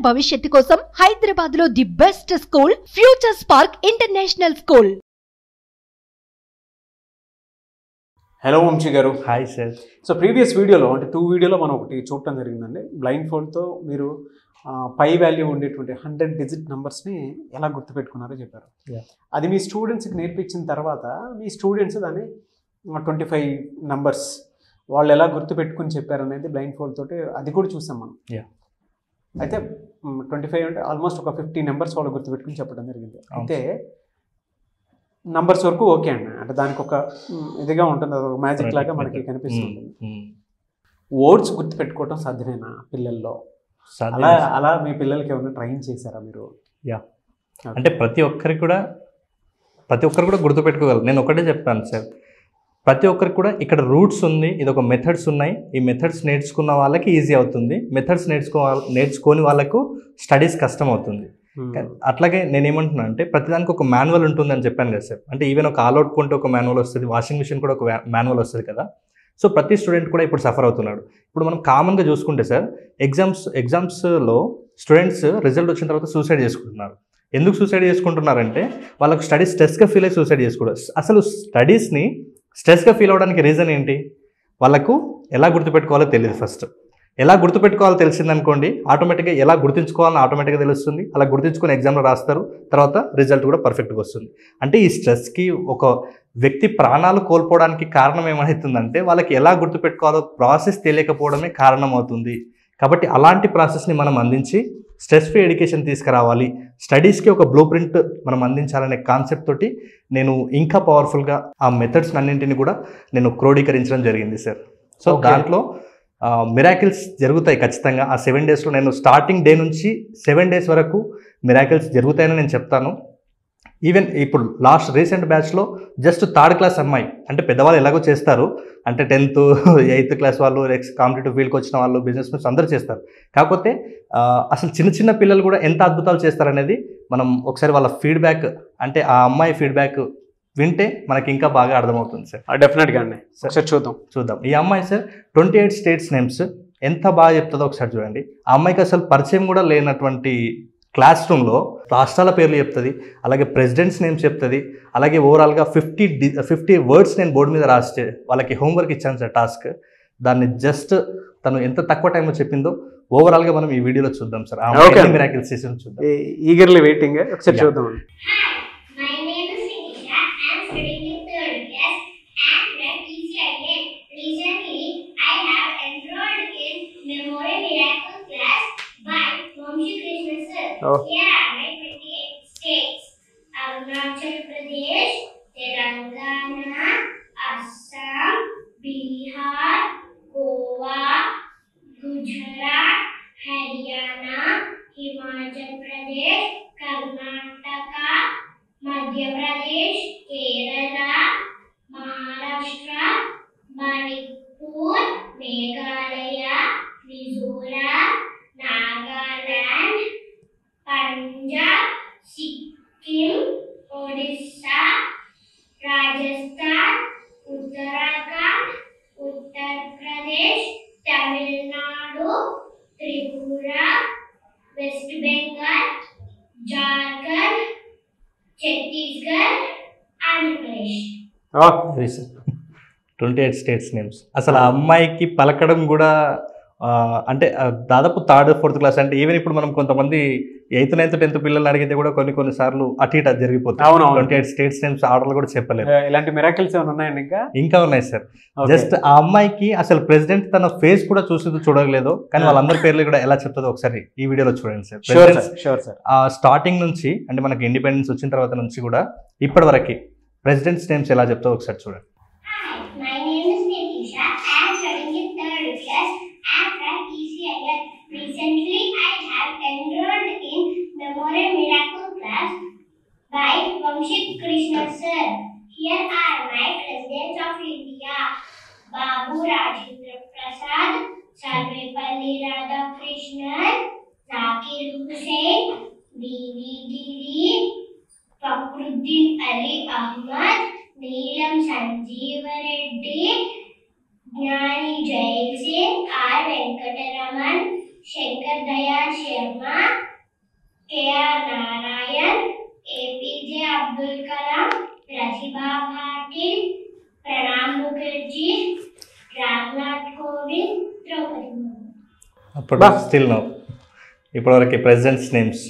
భవిష్యత్తు కోసం హైదరాబాద్ లో the best school future spark international school. Hello Vamsi garu. Hi sir. So previous వీడియోలో అంటే 2 వీడియోలో మనం ఒకటి చూడటం జరిగిందండి. బ్లైండ్ ఫోల్డ్తో మీరు పై వాల్యూ ఉండేటువంటి 100 డిజిట్ నెంబర్స్ని ఎలా గుర్తుపెట్టుకున్నారో చెప్పారు. అది మీ స్టూడెంట్స్కి నేర్పించిన తర్వాత మీ స్టూడెంట్స్ దాన్ని 25 నెంబర్స్ వాళ్ళు ఎలా గుర్తుపెట్టుకుని చెప్పారనేది బ్లైండ్ ఫోల్డ్ తోటి అది కూడా చూసాం మనం. అయితే 25 అంటే ఆల్మోస్ట్ ఒక 50 నెంబర్స్ వాళ్ళు గుర్తుపెట్టుకుని చెప్పడం జరిగింది. అయితే నంబర్స్ వరకు ఓకే అండి, అంటే దానికి ఒక ఇదిగా ఉంటుంది, ఒక మ్యాజిక్ లాగా మనకి కనిపిస్తుంది. వర్డ్స్ గుర్తుపెట్టుకోవడం సాధ్యమేనా పిల్లల్లో? అలా మీ పిల్లలకి ఏమైనా ట్రైన్ చేశారా మీరు? అంటే ప్రతి ఒక్కరు కూడా గుర్తుపెట్టుకోగలరు. నేను ఒకటే చెప్తాను సార్, ప్రతి ఒక్కరికి కూడా ఇక్కడ రూట్స్ ఉంది, ఇది ఒక మెథడ్స్ ఉన్నాయి. ఈ మెథడ్స్ నేర్చుకున్న వాళ్ళకి ఈజీ అవుతుంది, మెథడ్స్ నేర్చుకోని వాళ్ళకు స్టడీస్ కష్టం అవుతుంది. అట్లాగే నేనేమంటున్నా అంటే ప్రతిదానికి ఒక మాన్యువల్ ఉంటుంది అని చెప్పాను కదా సార్. అంటే ఈవెన్ ఒక ఆల్అవుట్ కొంటే ఒక మాన్యువల్ వస్తుంది, వాషింగ్ మిషన్ కూడా ఒక మాన్యువల్ వస్తుంది కదా. సో ప్రతి స్టూడెంట్ కూడా ఇప్పుడు సఫర్ అవుతున్నాడు. ఇప్పుడు మనం కామన్గా చూసుకుంటే సార్, ఎగ్జామ్స్లో స్టూడెంట్స్ రిజల్ట్ వచ్చిన తర్వాత సూసైడ్ చేసుకుంటున్నారు. ఎందుకు సూసైడ్ చేసుకుంటున్నారంటే వాళ్ళకు స్టడీస్ స్ట్రెస్గా ఫీల్ అయ్యి సూసైడ్ చేసుకోవడం. అసలు స్టడీస్ని స్ట్రెస్గా ఫీల్ అవ్వడానికి రీజన్ ఏంటి? వాళ్ళకు ఎలా గుర్తుపెట్టుకోవాలో తెలియదు. ఫస్ట్ ఎలా గుర్తుపెట్టుకోవాలో తెలిసిందనుకోండి, ఆటోమేటిక్గా ఎలా గుర్తుంచుకోవాలని ఆటోమేటిక్గా తెలుస్తుంది. అలా గుర్తుంచుకొని ఎగ్జామ్లో రాస్తారు, తర్వాత రిజల్ట్ కూడా పర్ఫెక్ట్గా వస్తుంది. అంటే ఈ స్ట్రెస్కి ఒక వ్యక్తి ప్రాణాలు కోల్పోవడానికి కారణం ఏమవుతుందంటే వాళ్ళకి ఎలా గుర్తుపెట్టుకోవాలో ప్రాసెస్ తెలియకపోవడమే కారణం అవుతుంది. కాబట్టి అలాంటి ప్రాసెస్ని మనం అందించి స్ట్రెస్ ఫ్రీ ఎడ్యుకేషన్ తీసుకురావాలి, స్టడీస్కి ఒక బ్లూ ప్రింట్ మనం అందించాలనే కాన్సెప్ట్ తోటి నేను ఇంకా పవర్ఫుల్గా ఆ మెథడ్స్ అన్నింటిని కూడా నేను క్రోడీకరించడం జరిగింది సార్. సో దాంట్లో మిరాకిల్స్ జరుగుతాయి ఖచ్చితంగా. ఆ 7 డేస్లో నేను స్టార్టింగ్ డే నుంచి 7 డేస్ వరకు మిరాకిల్స్ జరుగుతాయని నేను చెప్తాను. ఈవెన్ ఇప్పుడు లాస్ట్ రీసెంట్ బ్యాచ్లో జస్ట్ 3rd క్లాస్ అమ్మాయి, అంటే పెద్దవాళ్ళు ఎలాగో చేస్తారు, అంటే 10th 8th క్లాస్ వాళ్ళు, కాంపిటేటివ్ ఫీల్డ్కి వచ్చిన వాళ్ళు, బిజినెస్ మెన్స్ అందరూ చేస్తారు. కాకపోతే అసలు చిన్న పిల్లలు కూడా ఎంత అద్భుతాలు చేస్తారనేది మనం ఒకసారి వాళ్ళ ఫీడ్బ్యాక్, అంటే ఆ అమ్మాయి ఫీడ్బ్యాక్ వింటే మనకి ఇంకా బాగా అర్థమవుతుంది సార్. డెఫినెట్గా అండి, ఒకసారి చూద్దాం. ఈ అమ్మాయి సార్ 28 స్టేట్స్ నేమ్స్ ఎంత బాగా చెప్తుందో ఒకసారి చూడండి. ఆ అమ్మాయికి అసలు పరిచయం కూడా లేనటువంటి క్లాస్ రూమ్లో రాష్ట్రాల పేర్లు చెప్తుంది, అలాగే ప్రెసిడెంట్స్ నేమ్స్ చెప్తుంది, అలాగే ఓవరాల్గా 50 వర్డ్స్ నేను బోర్డు మీద రాస్తే వాళ్ళకి హోంవర్క్ ఇచ్చాను సార్, టాస్క్. దాన్ని జస్ట్ తను ఎంత తక్కువ టైంలో చెప్పిందో ఓవరాల్గా మనం ఈ వీడియోలో చూద్దాం సార్. మిరాకిల్స్ చూద్దాం. ఈగర్లీ వెయిటింగ్, ఒకసారి చూద్దాం. Here are my 28 states: Arunachal Pradesh, Telangana, Assam, Bihar, Goa, Gujarat, Haryana, Himachal Pradesh, Karnataka, Madhya Pradesh, Kerala, Maharashtra, Manipur, Meghalaya, Mizoram, Nagaland, Punjab, Sikkim, Odisha, Rajasthan, Uttarakhand, Uttar Pradesh, Tamil Nadu, Tripura, West Bengal, Jharkhand, Chhattisgarh, Andhra Pradesh. 28 states names. అసలు ఆ అమ్మాయికి పలకడం కూడా అంటే దాదాపు 3rd 4th class, అంటే even ఇప్పుడు మనం కొంతమంది 8th 9th 10th పిల్లల్ని అడిగితే కూడా కొన్ని సార్లు అటు ఇటు జరిగిపోతాయి. 28 స్టేట్స్ నేమ్స్ ఆర్డర్లు కూడా చెప్పలేదు. ఇలాంటి మిరాకిల్స్ ఏమైనా ఉన్నాయండి? ఇంకా ఉన్నాయి సార్. జస్ట్ ఆ అమ్మాయికి అసలు ప్రెసిడెంట్ తన ఫేస్ కూడా చూడలేదు, కానీ వాళ్ళందరి పేర్లు కూడా ఎలా చెప్తుందో ఒకసారి ఈ వీడియోలో చూడండి సార్. స్టార్టింగ్ నుంచి, అంటే మనకి ఇండిపెండెన్స్ వచ్చిన తర్వాత నుంచి కూడా ఇప్పటి వరకు ప్రెసిడెంట్స్ నేమ్స్ ఎలా చెప్తారో ఒకసారి చూడండి. Recently, I have enrolled in Memorial Miracle class by Vamshi Krishna sir. Here are my presidents of India: Babu Rajendra Prasad, Sarvepalli Radhakrishnan, Zakir Hussain, B.V. Giri, Fakhruddin Ali Ahmad, Neelam Sanjeeva Reddy, Gnani Jail Singh, R. Venkataraman, Shankar Dayal Sharma, K.R. Narayan, APJ Abdul Kalam, Pratibha Patil, Pranab Mukherjee, Ramnath Kovind, Draupadi Murmu. అప్పుడు still no ఇప్పటివరకు presidents names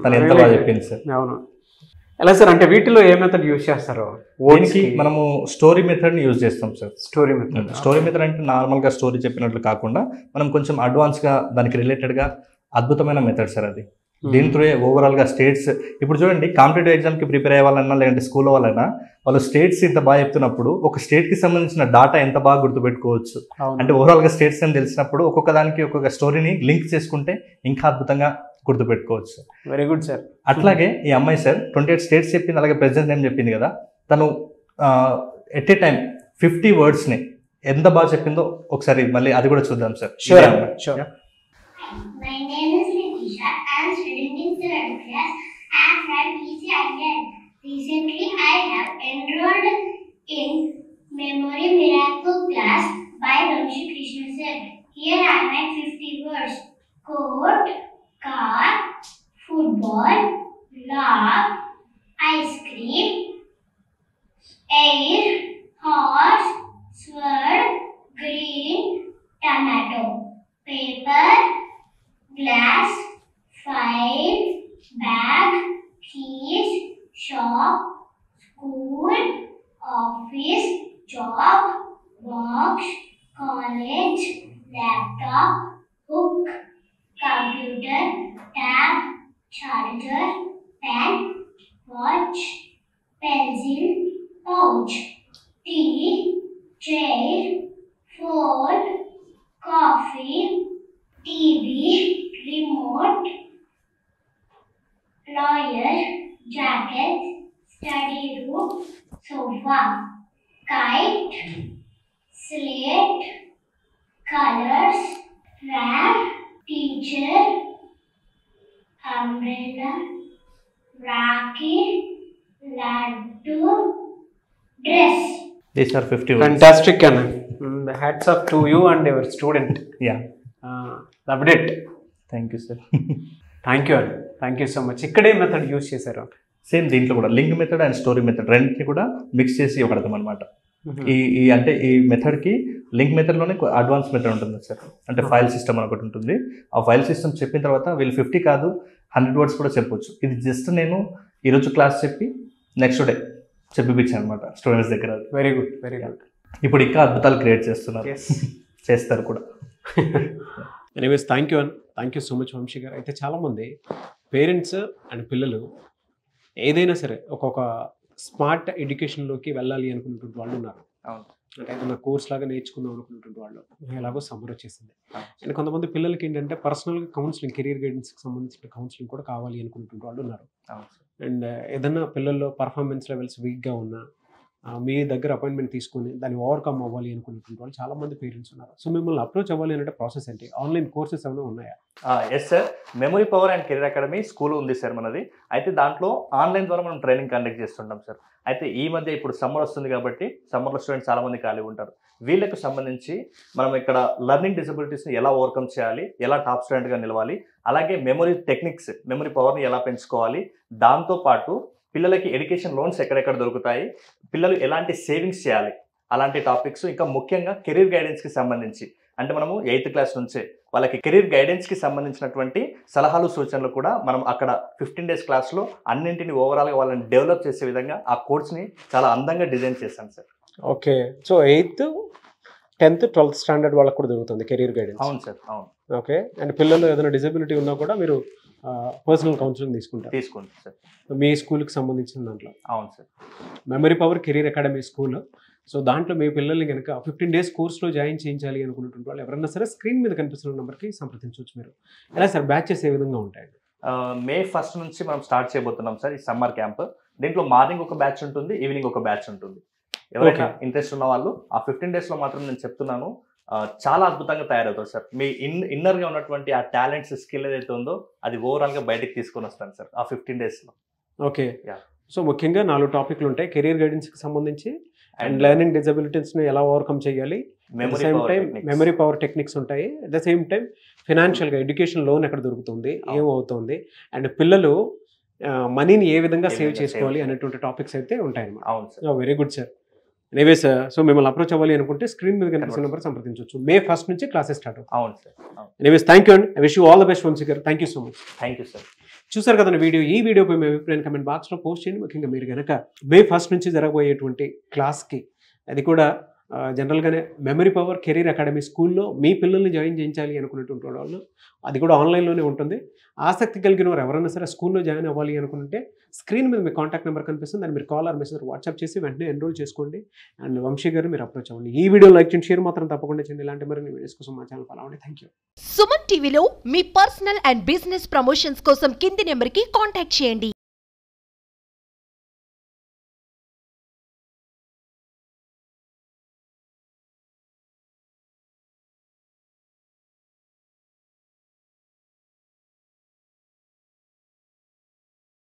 తను ఎంత బాగా చెప్పింది sir. అవును. ఎలా sir, అంటే వీటిలో ఏ మెథడ్ యూజ్ చేస్తారో? దీనికి మనము స్టోరీ మెథడ్ని యూజ్ చేస్తాం sir. Story method. Story method అంటే నార్మల్గా స్టోరీ చెప్పినట్లు కాకుండా మనం కొంచెం అడ్వాన్స్గా దానికి రిలేటెడ్గా అద్భుతమైన మెథడ్ సార్ అది. దీని త్రూ ఓవరాల్గా స్టేట్స్, ఇప్పుడు చూడండి కాంపిటేటివ్ ఎగ్జామ్కి ప్రిపేర్ అయ్యే వాళ్ళన్నా లేదంటే స్కూల్లో వాళ్ళైనా వాళ్ళు స్టేట్స్ ఇంత బాగా చెప్తున్నప్పుడు ఒక స్టేట్కి సంబంధించిన డాటా ఎంత బాగా గుర్తుపెట్టుకోవచ్చు. అంటే ఓవరాల్గా స్టేట్స్ అని తెలిసినప్పుడు ఒక్కొక్క దానికి ఒక్కొక్క స్టోరీని లింక్ చేసుకుంటే ఇంకా అద్భుతంగా గుర్తుపెట్టుకోవచ్చు. Very good sir. అట్లాగే ఈ అమ్మాయి సార్ 28 స్టేట్స్ చెప్పింది, అలాగే ప్రెసిడెంట్ నేమ్ చెప్పింది కదా. తను ఎట్ ఏ టైం 50 వర్డ్స్ని ఎంత బాగా చెప్పిందో ఒకసారి మళ్ళీ అది కూడా చూద్దాం sir. Sure. My name is Nitisha. I am studying in 3rd class. I am from ECIN. Recently, I have enrolled in Memory Miracle class by Vamshi Krishna sir. Here are my 50 words: coat, car, football, love, ice cream, air, horse, sword, green, tomato, paper, glass, file, bag, keys, shop, school, office, job, box, college, laptop, book, computer, tab, charger, pen, watch, pencil, pouch, tea, chair, phone, coffee, TV, remote, lawyer, jacket, study room, sofa, kite, slate, colors, ram, teacher, umbrella, Rakhi, laddu, dress. These are 50 words. Fantastic, Anna. Hats off to you and your student. Yeah. Loved it. Thank you sir. Thank you అండి, thank you so much. ఇక్కడే method use చేశారు? Same దీంట్లో కూడా link method and story method రెండింటిని కూడా mix చేసి ఇవ్వడతాం అనమాట. ఈ మెథడ్కి లింక్ మెథడ్లోనే అడ్వాన్స్ మెథడ్ ఉంటుంది సార్. అంటే ఫైల్ సిస్టమ్ అని ఒకటి ఉంటుంది. ఆ ఫైల్ సిస్టమ్ చెప్పిన తర్వాత వీళ్ళు 50 కాదు 100 వర్డ్స్ కూడా చెప్పొచ్చు. ఇది జస్ట్ నేను ఈరోజు క్లాస్ చెప్పి నెక్స్ట్ డే చెప్పిపించాను అనమాట స్టూడెంట్స్ దగ్గర. Very good, very good. ఇప్పుడు ఇంకా అద్భుతాలు క్రియేట్ చేస్తున్నారు, చేస్తారు కూడా. Anyways thank you and thank you so much Vamsi గారు. అయితే చాలామంది పేరెంట్స్ అండ్ పిల్లలు ఏదైనా సరే ఒక్కొక్క స్మార్ట్ ఎడ్యుకేషన్లోకి వెళ్ళాలి అనుకున్నటువంటి వాళ్ళు ఉన్నారు. అంటే ఏదైనా కోర్స్ లాగా నేర్చుకుందాం అనుకున్నటువంటి వాళ్ళు. ఎలాగో సమ్మర్ వచ్చేసింది. అండ్ కొంతమంది పిల్లలకి ఏంటంటే పర్సనల్గా కౌన్సిలింగ్, కెరీర్ గైడెన్స్కి సంబంధించిన కౌన్సిలింగ్ కూడా కావాలి అనుకున్నటువంటి వాళ్ళు ఉన్నారు. అండ్ ఏదైనా పిల్లల్లో పర్ఫార్మెన్స్ లెవెల్స్ వీక్గా ఉన్నా మీ దగ్గర అపాయింట్మెంట్ తీసుకుని దాన్ని ఓవర్కమ్ అవ్వాలి అనుకున్నటువంటి వాళ్ళు చాలామంది పేరెంట్స్ ఉన్నారు. సో మిమ్మల్ని అప్రోచ్ అవ్వాలి అంటే ప్రాసెస్ ఏంటి? ఆన్లైన్ కోర్సెస్ ఏమైనా ఉన్నాయా? Yes sir, memory power and career academy school ఉంది సార్ మనది. అయితే దాంట్లో ఆన్లైన్ ద్వారా మనం ట్రైనింగ్ కండక్ట్ చేస్తుంటాం సార్. అయితే ఈ మధ్య ఇప్పుడు సమ్మర్ వస్తుంది కాబట్టి సమ్మర్లో స్టూడెంట్స్ చాలామంది ఖాళీ ఉంటారు. వీళ్ళకు సంబంధించి మనం ఇక్కడ లెర్నింగ్ డిసబిలిటీస్ని ఎలా ఓవర్కమ్ చేయాలి, ఎలా టాప్ స్టూడెంట్గా నిలవాలి, అలాగే మెమరీ టెక్నిక్స్, మెమరీ పవర్ని ఎలా పెంచుకోవాలి, దాంతోపాటు పిల్లలకి ఎడ్యుకేషన్ లోన్స్ ఎక్కడెక్కడ దొరుకుతాయి, పిల్లలు ఎలాంటి సేవింగ్స్ చేయాలి, అలాంటి టాపిక్స్, ఇంకా ముఖ్యంగా కెరీర్ గైడెన్స్కి సంబంధించి అంటే మనము 8th క్లాస్ నుంచే వాళ్ళకి కెరీర్ గైడెన్స్కి సంబంధించినటువంటి సలహాలు సూచనలు కూడా మనం అక్కడ 15 days క్లాస్లో అన్నింటిని ఓవరాల్గా వాళ్ళని డెవలప్ చేసే విధంగా ఆ కోర్స్ని చాలా అందంగా డిజైన్ చేశాను sir. Okay, so 8th, 10th, 12th standard వాళ్ళకి కూడా దొరుకుతుంది కెరీర్ గైడెన్స్? అవును సార్, అవును. ఓకే, అండ్ పిల్లలు ఏదైనా డిజబిలిటీ ఉన్నా కూడా మీరు పర్సనల్ కౌన్సిలింగ్ తీసుకుంటారు సార్ మీ స్కూల్కి సంబంధించిన దాంట్లో? అవును sir. Memory power career academy school. So దాంట్లో మీ పిల్లల్ని కనుక 15 days కోర్స్లో జాయిన్ చేయించాలి అనుకున్నటువంటి వాళ్ళు ఎవరన్నా సరే స్క్రీన్ మీద కనిపిస్తున్న నెంబర్కి సంప్రదించవచ్చు మీరు. ఎలా సార్ బ్యాచెస్ ఏ విధంగా ఉంటాయండి? May 1st నుంచి మనం స్టార్ట్ చేయబోతున్నాం సార్ ఈ సమ్మర్ క్యాంప్. దీంట్లో మార్నింగ్ ఒక బ్యాచ్ ఉంటుంది, ఈవినింగ్ ఒక బ్యాచ్ ఉంటుంది. ఎవరైనా ఇంట్రెస్ట్ ఉన్న వాళ్ళు ఆ 15 daysలో మాత్రం నేను చెప్తున్నాను చాలా అద్భుతంగా తయారవుతారు సార్. మీ ఇన్నర్గా ఉన్నటువంటి ఆ టాలెంట్స్, స్కిల్ ఏదైతే ఉందో అది ఓవరాల్గా బయటకు తీసుకొని వస్తాను సార్ ఆ 15 daysలో. ఓకే, సో ముఖ్యంగా 4 టాపిక్లు ఉంటాయి కెరీర్ గైడెన్స్కి సంబంధించి. అండ్ లెర్నింగ్ డిజబిలిటీస్ని ఎలా ఓవర్కమ్ చేయాలి, at the same time memory power techniques ఉంటాయి, అట్ ద సేమ్ టైం ఫినాన్షియల్గా ఎడ్యుకేషన్ లోన్ ఎక్కడ దొరుకుతుంది, ఏమవుతుంది, అండ్ పిల్లలు మనీని ఏ విధంగా సేవ్ చేసుకోవాలి అనేటువంటి టాపిక్స్ అయితే ఉంటాయన్నమాట. అవును sir. Very good sir. Anyway sir, so మిమ్మల్ని అప్రోచ్ అవ్వాలి అనుకుంటే స్క్రీన్ మీద కనిపిస్తున్న నెంబర్ సంప్రదించవచ్చు. May 1st నుంచి క్లాసెస్ స్టార్ట్ అవుతాయి. అవును సార్. ఎనీవేస్ థ్యాంక్ యూ అండి. I wish you all the best Vamsi garu. Thank you so much. Thank you sir. చూసారు కదండి వీడియో. ఈ వీడియోపై మీ అభిప్రాయం కమెంట్ బాక్స్లో పోస్ట్ చేయండి. ముఖ్యంగా మీరు కనుక May 1st నుంచి జరగబోయేటువంటి క్లాస్కి, అది కూడా జనరల్గానే మెమరీ పవర్ కెరీర్ అకాడమీ స్కూల్లో మీ పిల్లల్ని జాయిన్ చేయించాలి అనుకున్నటువంటి వాళ్ళు, అది కూడా ఆన్లైన్లోనే ఉంటుంది. ఆసక్తి కలిగిన వారు ఎవరైనా సరే స్కూల్లో జాయిన్ అవ్వాలి అనుకుంటే స్క్రీన్ మీద మీ కాంటాక్ట్ నెంబర్ కనిపిస్తుంది, దాన్ని మీరు కాల్ ఆర్ మెసేజ్ వాట్సాప్ చేసి వెంటనే ఎన్రోల్ చేసుకోండి. అండ్ వంశీ గారు మీరు అప్రోచ్ అవ్వండి. ఈ వీడియో లైక్ చేయండి, షేర్ మాత్రం తప్పకుండా చేయండి. ఇలాంటి మరిన్ని వీడియోస్ కోసం మా ఛానల్ ఫాలో అవ్వండి. Thank you. సుమన్ టీవీలో మీ పర్సనల్ అండ్ బిజినెస్ ప్రమోషన్స్ కోసం కింది నెంబర్కి కాంటాక్ట్ చేయండి.